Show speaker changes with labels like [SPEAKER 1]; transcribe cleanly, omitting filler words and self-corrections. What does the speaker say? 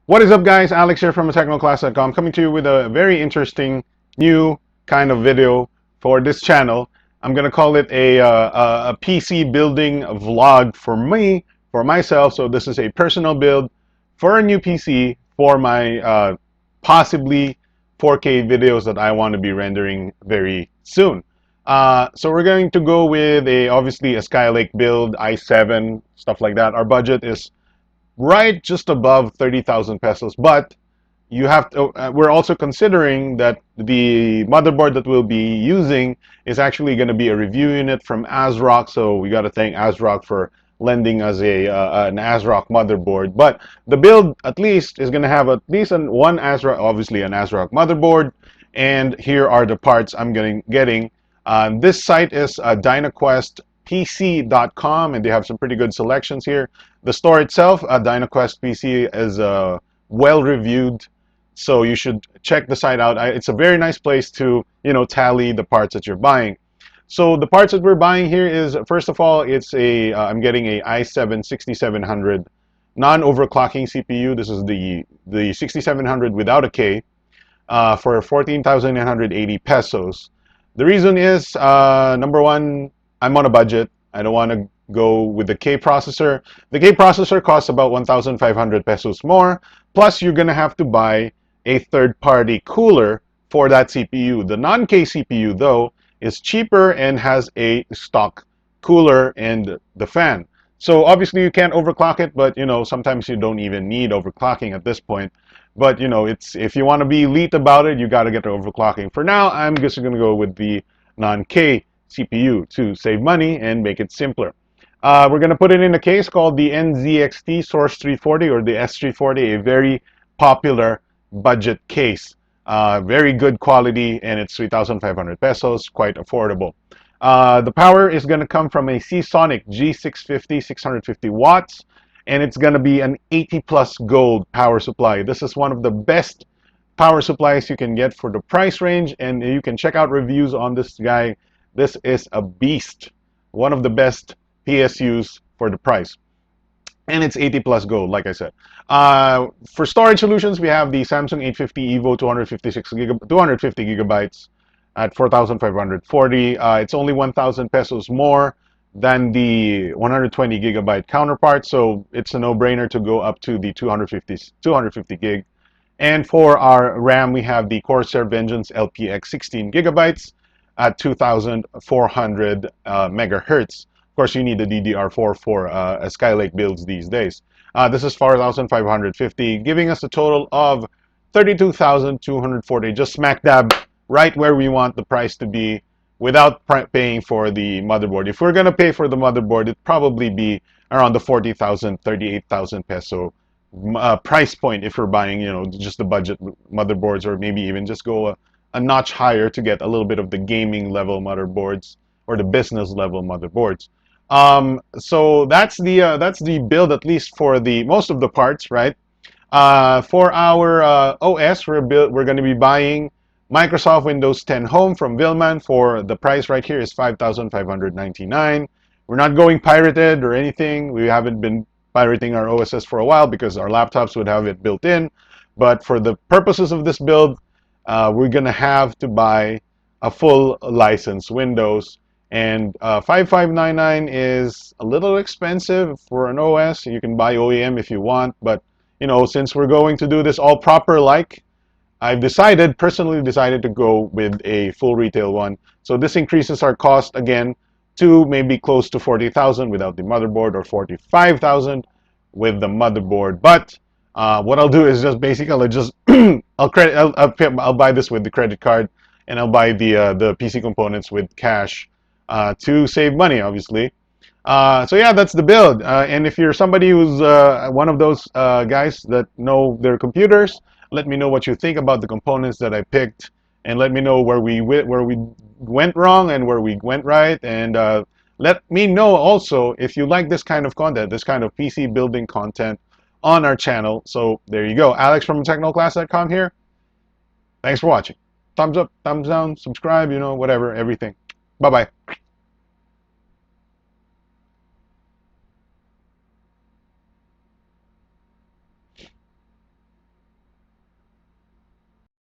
[SPEAKER 1] What is up, guys? Alex here from technoclass.com, coming to you with a very interesting new kind of video for this channel. I'm gonna call it a PC building vlog for me, for myself. So this is a personal build for a new PC for my possibly 4K videos that I want to be rendering very soon. So we're going to go with obviously a Skylake build, i7, stuff like that. Our budget is right just above 30,000 pesos, but you have to, we're also considering that the motherboard that we'll be using is actually going to be a review unit from ASRock, so we got to thank ASRock for lending us an ASRock motherboard. But the build at least is going to have at least one ASRock, obviously an ASRock motherboard, and here are the parts I'm getting. This site is dynaquestpc.com, and they have some pretty good selections here. The store itself, DynaQuest PC, is well reviewed, so you should check the site out. It's a very nice place to tally the parts that you're buying. So the parts that we're buying here is, first of all, it's I'm getting a i7 6700 non-overclocking CPU. This is the 6700 without a K, for 14,980 pesos. The reason is, number one, I'm on a budget. I don't want to go with the K processor. The K processor costs about 1,500 pesos more. Plus, you're going to have to buy a third-party cooler for that CPU. The non-K CPU, though, is cheaper and has a stock cooler and the fan. So obviously you can't overclock it, but sometimes you don't even need overclocking at this point. But it's, if you want to be elite about it, you got to get the overclocking. For now, I'm just going to go with the non-K CPU to save money and make it simpler. We're going to put it in a case called the NZXT Source 340 or the S340, a very popular budget case. Very good quality, and it's 3,500 pesos, quite affordable. The power is going to come from a Seasonic G650, 650 watts, and it's going to be an 80 plus gold power supply. This is one of the best power supplies you can get for the price range, and you can check out reviews on this guy. This is a beast, one of the best PSUs for the price, and it's 80 plus gold, like I said. For storage solutions, we have the Samsung 850 EVO 250 gigabytes at 4,540. It's only 1,000 pesos more than the 120 gigabyte counterpart, so it's a no-brainer to go up to the 250 gig. And for our RAM, we have the Corsair Vengeance LPX 16 gigabytes at 2,400 megahertz. Of course, you need the DDR4 for Skylake builds these days. This is 4,550, giving us a total of 32,240, just smack dab right where we want the price to be without paying for the motherboard. If we're going to pay for the motherboard, it'd probably be around the 40,000, 38,000 peso price point if you're buying, just the budget motherboards, or maybe even just go a notch higher to get a little bit of the gaming level motherboards or the business level motherboards. So that's the build, at least for the most of the parts, right? For our OS, we're going to be buying Microsoft Windows 10 Home from Vilman. For the price right here is 5,599. We're not going pirated or anything. We haven't been pirating our OSs for a while because our laptops would have it built in. But for the purposes of this build, we're going to have to buy a full license Windows. And 5,599 is a little expensive for an OS. You can buy OEM if you want, but since we're going to do this all proper, like, I've personally decided to go with a full retail one. So this increases our cost again to maybe close to 40,000 without the motherboard, or 45,000 with the motherboard. But what I'll do is just basically I'll buy this with the credit card, and I'll buy the PC components with cash to save money, obviously. So yeah, that's the build. And if you're somebody who's one of those guys that know their computers, let me know what you think about the components that I picked, and let me know where we went wrong and where we went right. And let me know also if you like this kind of content, this kind of PC building content on our channel. So there you go. Alex from technoclass.com here. Thanks for watching. Thumbs up, thumbs down, subscribe, whatever, everything. Bye-bye.